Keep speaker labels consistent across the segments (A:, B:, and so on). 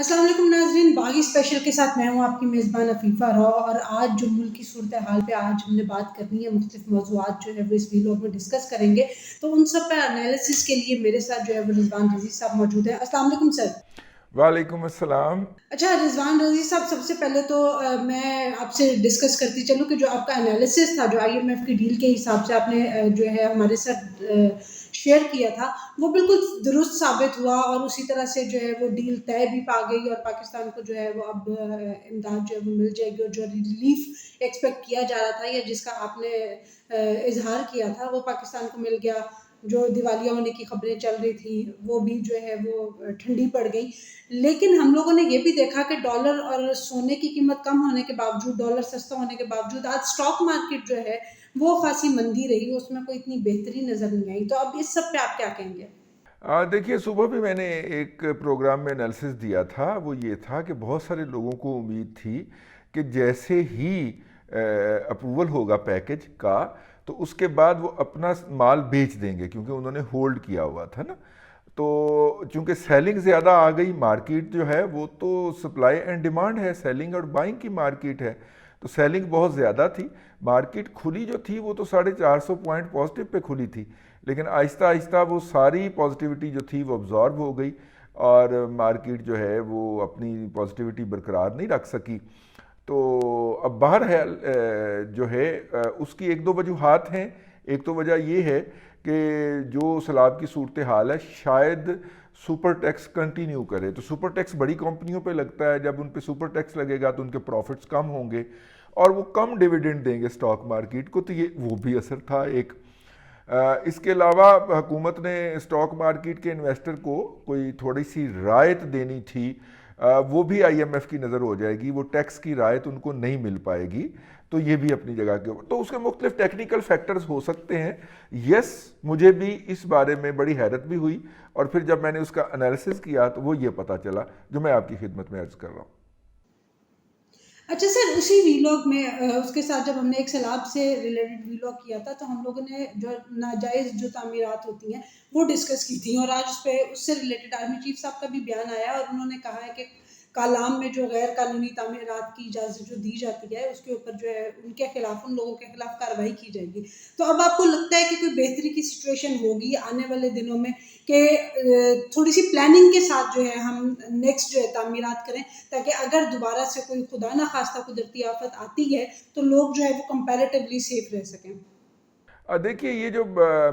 A: السلام علیکم ناظرین، باغی اسپیشل کے ساتھ میں ہوں آپ کی میزبان عفیفہ راؤ، اور آج جو ملک کی صورتحال پہ آج ہم نے بات کرنی ہے، مختلف موضوعات جو ہے وہ اس ویلوگ میں ڈسکس کریں گے، تو ان سب پہ انالیسس کے لیے میرے ساتھ جو ہے وہ رضوان رضی صاحب موجود ہیں۔ السلام علیکم سر۔
B: وعلیکم السلام۔
A: اچھا رضوان رضی صاحب، سب سے پہلے تو میں آپ سے ڈسکس کرتی چلوں کہ جو آپ کا انالیسس تھا، جو IMF کی ڈیل کے حساب سے آپ نے جو ہے ہمارے ساتھ شیئر کیا تھا، وہ بالکل درست ثابت ہوا، اور اسی طرح سے جو ہے وہ ڈیل طے بھی پا گئی، اور پاکستان کو جو ہے وہ اب امداد جو ہے وہ مل جائے گی، اور جو ریلیف ایکسپیکٹ کیا جا رہا تھا یا جس کا آپ نے اظہار کیا تھا وہ پاکستان کو مل گیا۔ جو دیوالیہ ہونے کی خبریں چل رہی تھیں وہ بھی جو ہے وہ ٹھنڈی پڑ گئی، لیکن ہم لوگوں نے یہ بھی دیکھا کہ ڈالر اور سونے کی قیمت کم ہونے کے باوجود، ڈالر سستا ہونے کے باوجود، آج اسٹاک مارکیٹ جو ہے وہ خاصی مندی رہی، اس میں کوئی اتنی بہتری نظر نہیں آئی۔ تو اب اس سب پہ آپ کیا کہیں گے؟
B: دیکھیے، صبح بھی میں نے ایک پروگرام میں انالیسس دیا تھا، وہ یہ تھا کہ بہت سارے لوگوں کو امید تھی کہ جیسے ہی اپروول ہوگا پیکج کا تو اس کے بعد وہ اپنا مال بیچ دیں گے، کیونکہ انہوں نے ہولڈ کیا ہوا تھا نا۔ تو چونکہ سیلنگ زیادہ آ گئی، مارکیٹ جو ہے وہ تو سپلائی اینڈ ڈیمانڈ ہے، سیلنگ اور بائنگ کی مارکیٹ ہے، تو سیلنگ بہت زیادہ تھی۔ مارکیٹ کھلی جو تھی وہ تو 450 پوائنٹ پازیٹیو پہ کھلی تھی، لیکن آہستہ آہستہ وہ ساری پازیٹیوٹی جو تھی وہ ابزارب ہو گئی، اور مارکیٹ جو ہے وہ اپنی پازیٹیوٹی برقرار نہیں رکھ سکی۔ تو اب بہرحال جو ہے اس کی ایک دو وجوہات ہیں۔ ایک تو وجہ یہ ہے کہ جو سیلاب کی صورتحال ہے، شاید سپر ٹیکس کنٹینیو کرے، تو سپر ٹیکس بڑی کمپنیوں پہ لگتا ہے، جب ان پہ سپر ٹیکس لگے گا تو ان کے پروفٹس کم ہوں گے اور وہ کم ڈیویڈنڈ دیں گے اسٹاک مارکیٹ کو، تو یہ وہ بھی اثر تھا ایک۔ اس کے علاوہ حکومت نے اسٹاک مارکیٹ کے انویسٹر کو کوئی تھوڑی سی رعایت دینی تھی، وہ بھی IMF کی نظر ہو جائے گی، وہ ٹیکس کی رعایت ان کو نہیں مل پائے گی، تو یہ بھی اپنی جگہ کے اوپر، تو اس کے مختلف ٹیکنیکل فیکٹرز ہو سکتے ہیں۔ یس، مجھے بھی اس بارے میں بڑی حیرت بھی ہوئی، اور پھر جب میں نے اس کا انالیسس کیا تو وہ یہ پتہ چلا جو میں آپ کی خدمت میں عرض کر رہا ہوں۔
A: اچھا سر، اسی ویلاگ میں اس کے ساتھ جب ہم نے ایک سیلاب سے ریلیٹڈ ویلاگ کیا تھا تو ہم لوگوں نے جو ناجائز جو تعمیرات ہوتی ہیں وہ ڈسکس کی تھیں، اور آج اس سے ریلیٹڈ آرمی چیف صاحب کا بھی بیان آیا، اور انہوں نے کہا ہے کہ کالام میں جو غیر قانونی تعمیرات کی اجازت جو دی جاتی ہے اس کے اوپر جو ہے ان کے خلاف، ان لوگوں کے خلاف کارروائی کی جائے گی۔ تو اب آپ کو لگتا ہے کہ کوئی بہتری کی سچویشن ہوگی آنے والے دنوں میں کہ تھوڑی سی پلاننگ کے ساتھ جو ہے ہم نیکسٹ جو ہے تعمیرات کریں، تاکہ اگر دوبارہ سے کوئی خدا نہ خواستہ قدرتی آفت آتی ہے تو لوگ جو ہے وہ کمپیریٹیولی سیف رہ سکیں؟
B: دیکھیے، یہ جو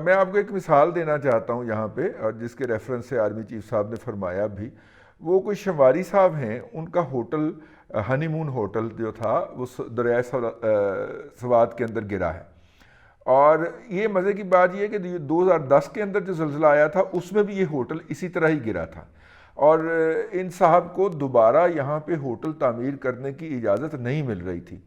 B: میں آپ کو ایک مثال دینا چاہتا ہوں یہاں پہ، اور جس کے ریفرنس سے آرمی چیف صاحب نے فرمایا بھی، وہ کوئی شمواری صاحب ہیں، ان کا ہوٹل ہنی مون ہوٹل جو تھا وہ دریائے سوات کے اندر گرا ہے، اور یہ مزے کی بات یہ ہے کہ 2010 کے اندر جو زلزلہ آیا تھا اس میں بھی یہ ہوٹل اسی طرح ہی گرا تھا، اور ان صاحب کو دوبارہ یہاں پہ ہوٹل تعمیر کرنے کی اجازت نہیں مل رہی تھی۔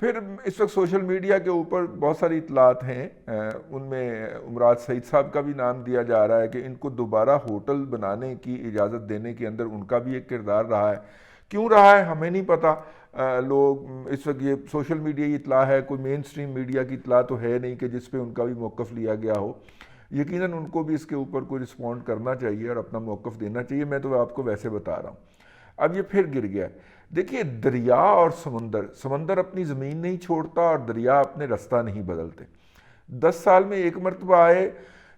B: پھر اس وقت سوشل میڈیا کے اوپر بہت ساری اطلاعات ہیں، ان میں امراض سعید صاحب کا بھی نام دیا جا رہا ہے کہ ان کو دوبارہ ہوٹل بنانے کی اجازت دینے کے اندر ان کا بھی ایک کردار رہا ہے۔ کیوں رہا ہے ہمیں نہیں پتہ، لوگ اس وقت یہ سوشل میڈیا کی اطلاع ہے، کوئی مین سٹریم میڈیا کی اطلاع تو ہے نہیں کہ جس پہ ان کا بھی موقف لیا گیا ہو۔ یقیناً ان کو بھی اس کے اوپر کوئی رسپونڈ کرنا چاہیے اور اپنا موقف دینا چاہیے، میں تو آپ کو ویسے بتا رہا ہوں۔ اب یہ پھر گر گیا ہے۔ دیکھیے، دریا اور سمندر اپنی زمین نہیں چھوڑتا اور دریا اپنے رستہ نہیں بدلتے۔ 10 سال میں ایک مرتبہ آئے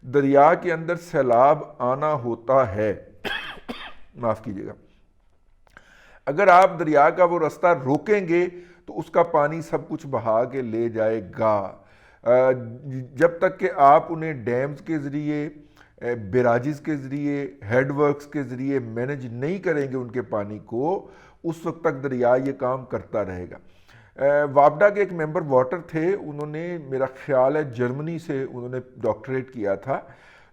B: دریا کے اندر سیلاب آنا ہوتا ہے، معاف کیجیے گا۔ اگر آپ دریا کا وہ رستہ روکیں گے تو اس کا پانی سب کچھ بہا کے لے جائے گا۔ جب تک کہ آپ انہیں ڈیمز کے ذریعے، بیراجز کے ذریعے، ہیڈ ورکس کے ذریعے مینج نہیں کریں گے ان کے پانی کو، اس وقت تک دریا یہ کام کرتا رہے گا۔ وابڈا کے ایک ممبر واٹر تھے، انہوں نے میرا خیال ہے جرمنی سے انہوں نے ڈاکٹریٹ کیا تھا،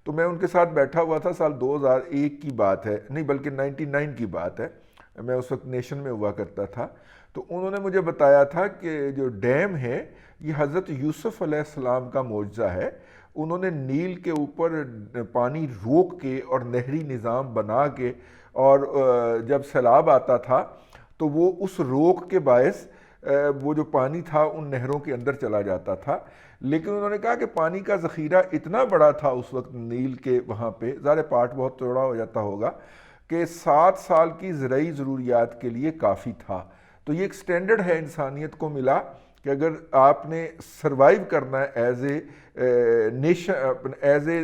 B: تو میں ان کے ساتھ بیٹھا ہوا تھا، سال 2001 کی بات ہے، نہیں بلکہ 99 کی بات ہے، میں اس وقت نیشن میں ہوا کرتا تھا۔ تو انہوں نے مجھے بتایا تھا کہ جو ڈیم ہے یہ حضرت یوسف علیہ السلام کا معجزہ ہے، انہوں نے نیل کے اوپر پانی روک کے اور نہری نظام بنا کے، اور جب سیلاب آتا تھا تو وہ اس روک کے باعث وہ جو پانی تھا ان نہروں کے اندر چلا جاتا تھا۔ لیکن انہوں نے کہا کہ پانی کا ذخیرہ اتنا بڑا تھا اس وقت نیل کے وہاں پہ، ظاہر پارٹ بہت چوڑا ہو جاتا ہوگا، کہ 7 سال کی زرعی ضروریات کے لیے کافی تھا. تو یہ ایک سٹینڈرڈ ہے انسانیت کو ملا کہ اگر آپ نے سروائیو کرنا ہے as a nation, as a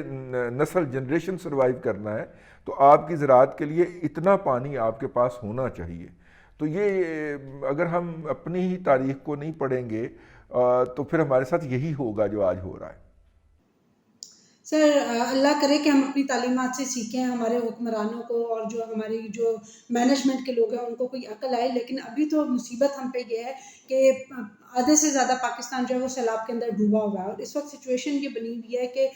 B: نسل، جنریشن سروائیو کرنا ہے، تو آپ کی زراعت کے لیے اتنا پانی آپ کے پاس ہونا چاہیے. تو یہ اگر ہم اپنی ہی تاریخ کو نہیں پڑھیں گے تو پھر ہمارے ساتھ یہی ہوگا جو آج ہو رہا ہے.
A: سر اللہ کرے کہ ہم اپنی تعلیمات سے سیکھیں، ہمارے حکمرانوں کو اور جو ہماری جو مینجمنٹ کے لوگ ہیں ان کو کوئی عقل آئے. لیکن ابھی تو مصیبت ہم پہ یہ ہے کہ آدھے سے زیادہ پاکستان جو ہے وہ سیلاب کے اندر ڈوبا ہوا ہے، اور اس وقت سچویشن یہ بنی ہوئی ہے کہ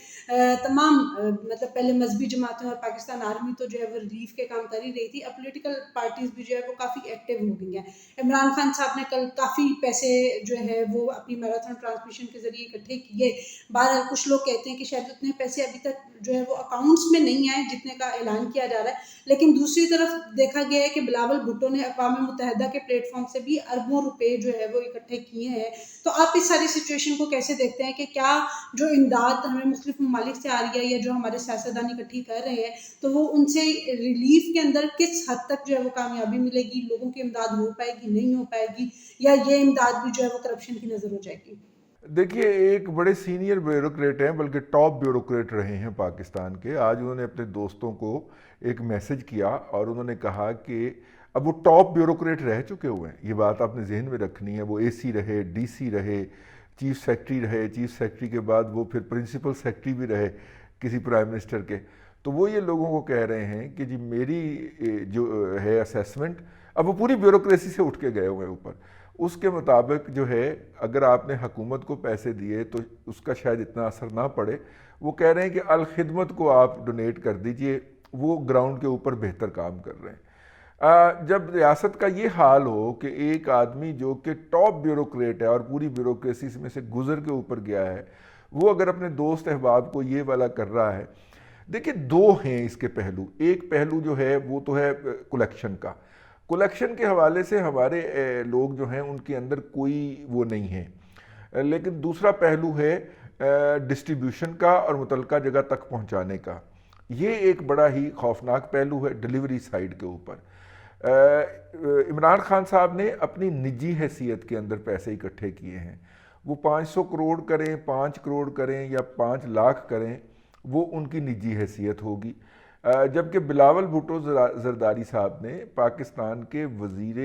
A: تمام مطلب پہلے مذہبی جماعتیں اور پاکستان آرمی تو جو ہے وہ ریلیف کے کام کر ہی رہی تھی، اب پولیٹیکل پارٹیز بھی جو ہے وہ کافی ایکٹیو ہو گئی ہیں. عمران خان صاحب نے کل کافی پیسے جو ہے وہ اپنی میراتھن ٹرانسمیشن کے ذریعے اکٹھے کیے. بہرحال کچھ لوگ کہتے ہیں کہ شاید اتنے پیسے ابھی تک جو ہے وہ اکاؤنٹس میں نہیں آئے جتنے کا اعلان کیا جا رہا ہے. لیکن دوسری طرف دیکھا گیا ہے کہ بلاول بھٹو نے اقوام متحدہ کے پلیٹ فارم سے بھی اربوں روپے جو ہے وہ اکٹھے کیے ہیں. تو آپ اس ساری سچویشن کو کیسے دیکھتے ہیں کہ کیا جو امداد ہمیں مختلف ممالک سے آ رہی ہے یا جو ہمارے سیاستدان اکٹھی کر رہے ہیں تو وہ ان سے ریلیف کے اندر کس حد تک جو ہے وہ کامیابی ملے گی، لوگوں کی امداد ہو پائے گی، نہیں ہو پائے گی، یا یہ امداد بھی جو ہے وہ کرپشن کی نظر ہو جائے گی؟
B: دیکھیے، ایک بڑے سینئر بیوروکریٹ ہیں، بلکہ ٹاپ بیوروکریٹ رہے ہیں پاکستان کے. آج انہوں نے اپنے دوستوں کو ایک میسج کیا اور انہوں نے کہا کہ اب وہ ٹاپ بیوروکریٹ رہ چکے ہوئے ہیں. یہ بات آپ نے ذہن میں رکھنی ہے. وہ اے سی رہے، ڈی سی رہے، چیف سیکرٹری رہے، چیف سیکرٹری کے بعد وہ پھر پرنسپل سیکرٹری بھی رہے کسی پرائم منسٹر کے. تو وہ یہ لوگوں کو کہہ رہے ہیں کہ جی میری جو ہے اسیسمنٹ، اب وہ پوری بیوروکریسی سے اٹھ کے گئے ہوئے ہیں اوپر. اس کے مطابق جو ہے اگر آپ نے حکومت کو پیسے دیے تو اس کا شاید اتنا اثر نہ پڑے. وہ کہہ رہے ہیں کہ الخدمت کو آپ ڈونیٹ کر دیجئے، وہ گراؤنڈ کے اوپر بہتر کام کر رہے ہیں. جب ریاست کا یہ حال ہو کہ ایک آدمی جو کہ ٹاپ بیوروکریٹ ہے اور پوری بیوروکریسی میں سے گزر کے اوپر گیا ہے، وہ اگر اپنے دوست احباب کو یہ والا کر رہا ہے. دیکھیں، دو ہیں اس کے پہلو. ایک پہلو جو ہے وہ تو ہے کلیکشن کا. کلیکشن کے حوالے سے ہمارے لوگ جو ہیں ان کے اندر کوئی وہ نہیں ہے. لیکن دوسرا پہلو ہے ڈسٹریبیوشن کا اور متعلقہ جگہ تک پہنچانے کا. یہ ایک بڑا ہی خوفناک پہلو ہے ڈیلیوری سائیڈ کے اوپر. عمران خان صاحب نے اپنی نجی حیثیت کے اندر پیسے اکٹھے کیے ہیں. وہ 500 کروڑ کریں، 5 کروڑ کریں یا 5 لاکھ کریں، وہ ان کی نجی حیثیت ہوگی. جبکہ بلاول بھٹو زرداری صاحب نے پاکستان کے وزیر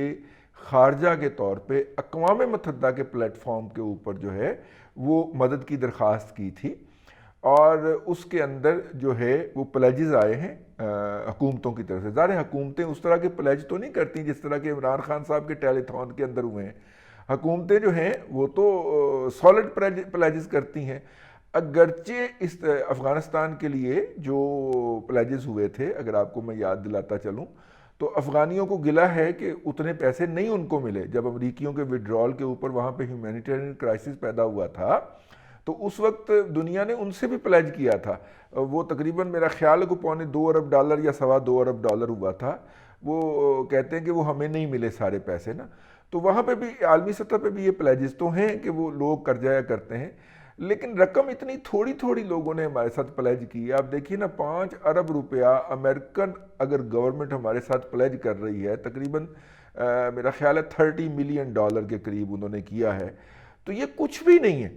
B: خارجہ کے طور پہ اقوام متحدہ کے پلیٹ فارم کے اوپر جو ہے وہ مدد کی درخواست کی تھی، اور اس کے اندر جو ہے وہ پلیجز آئے ہیں حکومتوں کی طرف سے. ظاہر حکومتیں اس طرح کے پلیج تو نہیں کرتی جس طرح کہ عمران خان صاحب کے ٹیلی تھون کے اندر ہوئے ہیں. حکومتیں جو ہیں وہ تو سالڈ پلیجز کرتی ہیں. اگرچہ اس افغانستان کے لیے جو پلیجز ہوئے تھے، اگر آپ کو میں یاد دلاتا چلوں تو افغانیوں کو گلہ ہے کہ اتنے پیسے نہیں ان کو ملے. جب امریکیوں کے وڈرال کے اوپر وہاں پہ ہیومینیٹیرین کرائسس پیدا ہوا تھا تو اس وقت دنیا نے ان سے بھی پلیج کیا تھا. وہ تقریباً میرا خیال ہے کہ $2.25 ارب یا $2.25 ارب ہوا تھا. وہ کہتے ہیں کہ وہ ہمیں نہیں ملے سارے پیسے نا. تو وہاں پہ بھی عالمی سطح پہ بھی یہ پلیجز تو ہیں کہ وہ لوگ کر جایا کرتے ہیں، لیکن رقم اتنی تھوڑی تھوڑی لوگوں نے ہمارے ساتھ پلیج کی ہے. آپ دیکھیے نا، 5 ارب روپیہ امریکن اگر گورنمنٹ ہمارے ساتھ پلیج کر رہی ہے، تقریباً میرا خیال ہے $30 ملین کے قریب انہوں نے کیا ہے. تو یہ کچھ بھی نہیں ہے.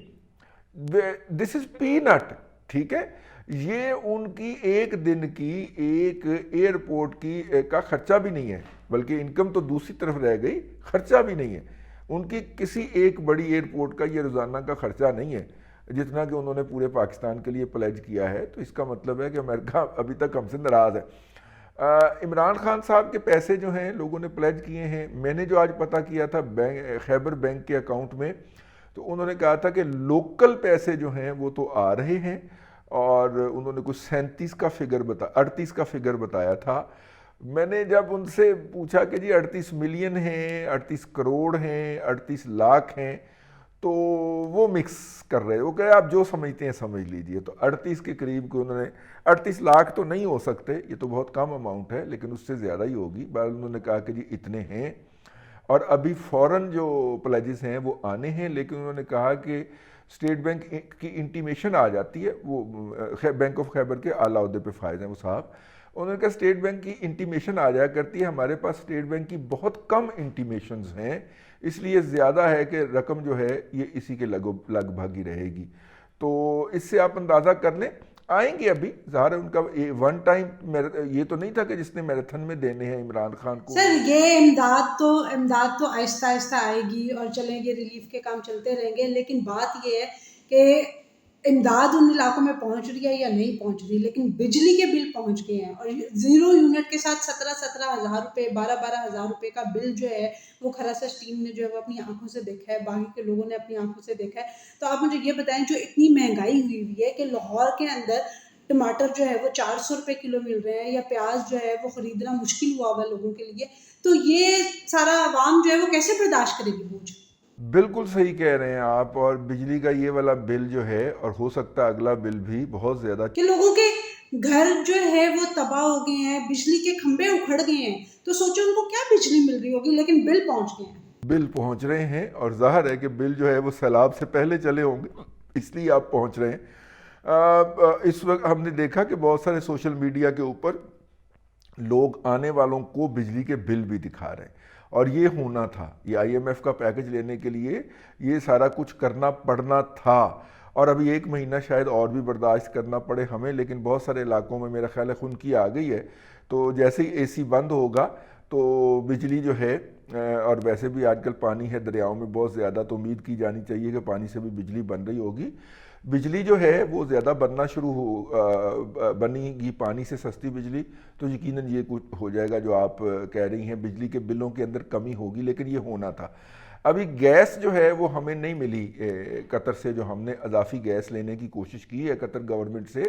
B: دس از پی نٹ. ٹھیک ہے، یہ ان کی ایک دن کی ایک ایئرپورٹ کی کا خرچہ بھی نہیں ہے، بلکہ انکم تو دوسری طرف رہ گئی، خرچہ بھی نہیں ہے. ان کی کسی ایک بڑی ایئرپورٹ کا یہ روزانہ کا خرچہ نہیں ہے جتنا کہ انہوں نے پورے پاکستان کے لیے پلیج کیا ہے. تو اس کا مطلب ہے کہ امریکہ ابھی تک ہم سے ناراض ہے. عمران خان صاحب کے پیسے جو ہیں لوگوں نے پلیج کیے ہیں. میں نے جو آج پتہ کیا تھا خیبر بینک کے اکاؤنٹ میں، تو انہوں نے کہا تھا کہ لوکل پیسے جو ہیں وہ تو آ رہے ہیں، اور انہوں نے کچھ 38 کا فگر بتایا تھا. میں نے جب ان سے پوچھا کہ جی 38 ملین ہیں، 38 کروڑ ہیں، 38 لاکھ ہیں، تو وہ مکس کر رہے. وہ کہے آپ جو سمجھتے ہیں سمجھ لیجئے. تو 38 کے قریب کو انہوں نے 38 لاکھ تو نہیں ہو سکتے، یہ تو بہت کم اماؤنٹ ہے، لیکن اس سے زیادہ ہی ہوگی. بہرحال انہوں نے کہا کہ جی اتنے ہیں، اور ابھی فوراً جو پلیجز ہیں وہ آنے ہیں. لیکن انہوں نے کہا کہ اسٹیٹ بینک کی انٹیمیشن آ جاتی ہے. وہ بینک آف خیبر کے اعلیٰ عہدے پہ فائز ہیں وہ صاحب. انہوں نے کہا اسٹیٹ بینک کی انٹیمیشن آ جایا کرتی ہے، ہمارے پاس اسٹیٹ بینک کی بہت کم انٹیمیشنز ہیں، اس لیے زیادہ ہے کہ رقم جو ہے یہ اسی کے لگ بھگ ہی رہے گی. تو اس سے آپ اندازہ کر لیں آئیں گے. ابھی ظاہر ہے ان کا ون ٹائم یہ تو نہیں تھا کہ جس نے میراتھن میں دینے ہیں عمران خان کو.
A: سر یہ امداد تو آہستہ آہستہ آئے گی اور چلیں گے، ریلیف کے کام چلتے رہیں گے، لیکن بات یہ ہے کہ امداد ان علاقوں میں پہنچ رہی ہے یا نہیں پہنچ رہی، لیکن بجلی کے بل پہنچ گئے ہیں اور 0 یونٹ کے ساتھ 17,000 روپے 12,000 روپے کا بل جو ہے وہ خراسش ٹیم نے جو ہے وہ اپنی آنکھوں سے دیکھا ہے، باقی کے لوگوں نے اپنی آنکھوں سے دیکھا ہے. تو آپ مجھے یہ بتائیں جو اتنی مہنگائی ہوئی ہے کہ لاہور کے اندر ٹماٹر جو ہے وہ 400 روپے کلو مل رہے ہیں، یا پیاز جو ہے وہ خریدنا مشکل ہوا ہوا لوگوں کے لیے، تو یہ سارا عوام جو ہے وہ کیسے برداشت کرے گی بوجھ؟
B: بالکل صحیح کہہ رہے ہیں آپ. اور بجلی کا یہ والا بل جو ہے، اور ہو سکتا ہے اگلا بل بھی بہت زیادہ،
A: کہ لوگوں کے گھر جو ہے وہ تباہ ہو گئے ہیں، بجلی کے کھمبے اکھڑ گئے ہیں، تو سوچو ان کو کیا بجلی مل رہی ہوگی، لیکن بل پہنچ گئے ہیں.
B: بل پہنچ رہے ہیں، اور ظاہر ہے کہ بل جو ہے وہ سیلاب سے پہلے چلے ہوں گے، اس لیے آپ پہنچ رہے ہیں. اس وقت ہم نے دیکھا کہ بہت سارے سوشل میڈیا کے اوپر لوگ آنے والوں کو بجلی کے بل بھی دکھا رہے ہیں، اور یہ ہونا تھا. یہ آئی ایم ایف کا پیکج لینے کے لیے یہ سارا کچھ کرنا پڑنا تھا، اور ابھی 1 مہینہ شاید اور بھی برداشت کرنا پڑے ہمیں. لیکن بہت سارے علاقوں میں میرا خیال ہے خنکی آ گئی ہے، تو جیسے ہی اے سی بند ہوگا تو بجلی جو ہے، اور ویسے بھی آج کل پانی ہے دریاؤں میں بہت زیادہ، تو امید کی جانی چاہیے کہ پانی سے بھی بجلی بن رہی ہوگی. بجلی جو ہے وہ زیادہ بننا بنی گی پانی سے سستی بجلی، تو یقیناً یہ کچھ ہو جائے گا جو آپ کہہ رہی ہیں، بجلی کے بلوں کے اندر کمی ہوگی. لیکن یہ ہونا تھا. ابھی گیس جو ہے وہ ہمیں نہیں ملی قطر سے، جو ہم نے اضافی گیس لینے کی کوشش کی ہے قطر گورنمنٹ سے،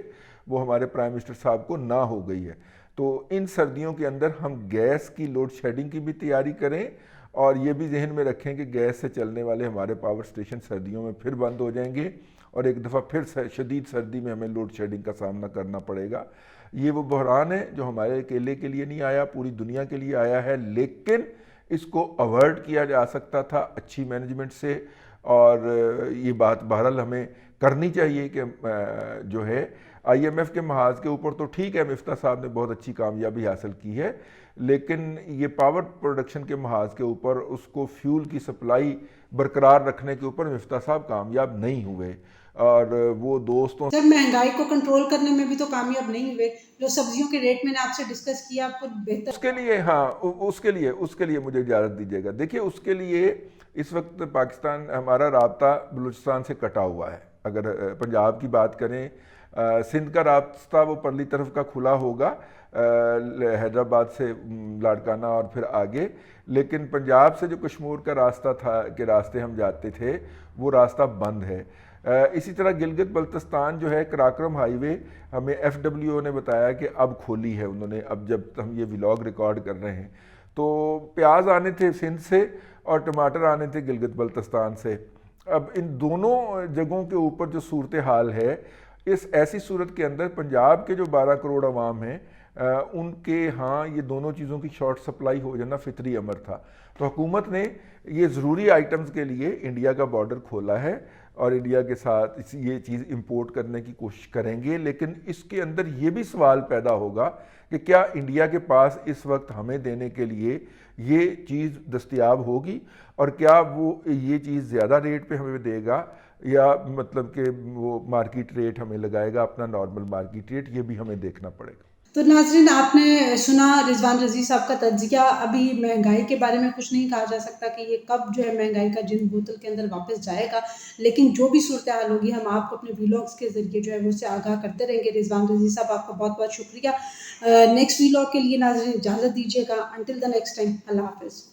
B: وہ ہمارے پرائم منسٹر صاحب کو نہ ہو گئی ہے. تو ان سردیوں کے اندر ہم گیس کی لوڈ شیڈنگ کی بھی تیاری کریں، اور یہ بھی ذہن میں رکھیں کہ گیس سے چلنے والے ہمارے پاور سٹیشن سردیوں میں پھر بند ہو جائیں گے، اور ایک دفعہ پھر شدید سردی میں ہمیں لوڈ شیڈنگ کا سامنا کرنا پڑے گا. یہ وہ بحران ہے جو ہمارے اکیلے کے لیے نہیں آیا، پوری دنیا کے لیے آیا ہے، لیکن اس کو اوائڈ کیا جا سکتا تھا اچھی مینجمنٹ سے. اور یہ بات بہرحال ہمیں کرنی چاہیے کہ جو ہے آئی ایم ایف کے محاذ کے اوپر تو ٹھیک ہے، مفتاح صاحب نے بہت اچھی کامیابی حاصل کی ہے، لیکن یہ پاور پروڈکشن کے محاذ کے اوپر اس کو فیول کی سپلائی برقرار رکھنے کے اوپر مفتاح صاحب کامیاب نہیں ہوئے. اور وہ دوستوں
A: جب مہنگائی کو کنٹرول کرنے میں بھی تو کامیاب نہیں ہوئے. جو سبزیوں کے ریٹ میں نے آپ سے ڈسکس کیا، آپ کو بہتر
B: اس کے لیے، ہاں اس کے لیے مجھے اجازت دیجیے گا. دیکھیے اس کے لیے اس وقت پاکستان، ہمارا رابطہ بلوچستان سے کٹا ہوا ہے. اگر پنجاب کی بات کریں، سندھ کا راستہ وہ پرلی طرف کا کھلا ہوگا حیدرآباد سے لاڑکانہ اور پھر آگے، لیکن پنجاب سے جو کشمور کا راستہ تھا کہ راستے ہم جاتے تھے، وہ راستہ بند ہے. اسی طرح گلگت بلتستان جو ہے کراکرم ہائی وے، ہمیں ایف ڈبلیو او نے بتایا کہ اب کھولی ہے انہوں نے، اب جب ہم یہ ولاگ ریکارڈ کر رہے ہیں. تو پیاز آنے تھے سندھ سے اور ٹماٹر آنے تھے گلگت بلتستان سے. اب ان دونوں جگہوں کے اوپر جو صورتحال ہے، اس ایسی صورت کے اندر پنجاب کے جو 12 کروڑ عوام ہیں، ان کے ہاں یہ دونوں چیزوں کی شارٹ سپلائی ہو جانا فطری امر تھا. تو حکومت نے یہ ضروری آئٹمز کے لیے انڈیا کا بارڈر کھولا ہے، اور انڈیا کے ساتھ یہ چیز امپورٹ کرنے کی کوشش کریں گے. لیکن اس کے اندر یہ بھی سوال پیدا ہوگا کہ کیا انڈیا کے پاس اس وقت ہمیں دینے کے لیے یہ چیز دستیاب ہوگی، اور کیا وہ یہ چیز زیادہ ریٹ پہ ہمیں دے گا، یا مطلب کہ وہ مارکیٹ ریٹ ہمیں لگائے گا، اپنا نارمل مارکیٹ ریٹ. یہ بھی ہمیں دیکھنا پڑے گا.
A: تو ناظرین، آپ نے سنا رضوان رضی صاحب کا تجزیہ. ابھی مہنگائی کے بارے میں کچھ نہیں کہا جا سکتا کہ یہ کب جو ہے مہنگائی کا جن بوتل کے اندر واپس جائے گا، لیکن جو بھی صورتحال ہوگی ہم آپ کو اپنے ویلاگس کے ذریعے جو ہے وہ اس سے آگاہ کرتے رہیں گے. رضوان رضی صاحب، آپ کا بہت بہت شکریہ. نیکسٹ ویلاگ کے لیے ناظرین اجازت دیجیے گا. انٹل دا نیکسٹ ٹائم، اللہ حافظ.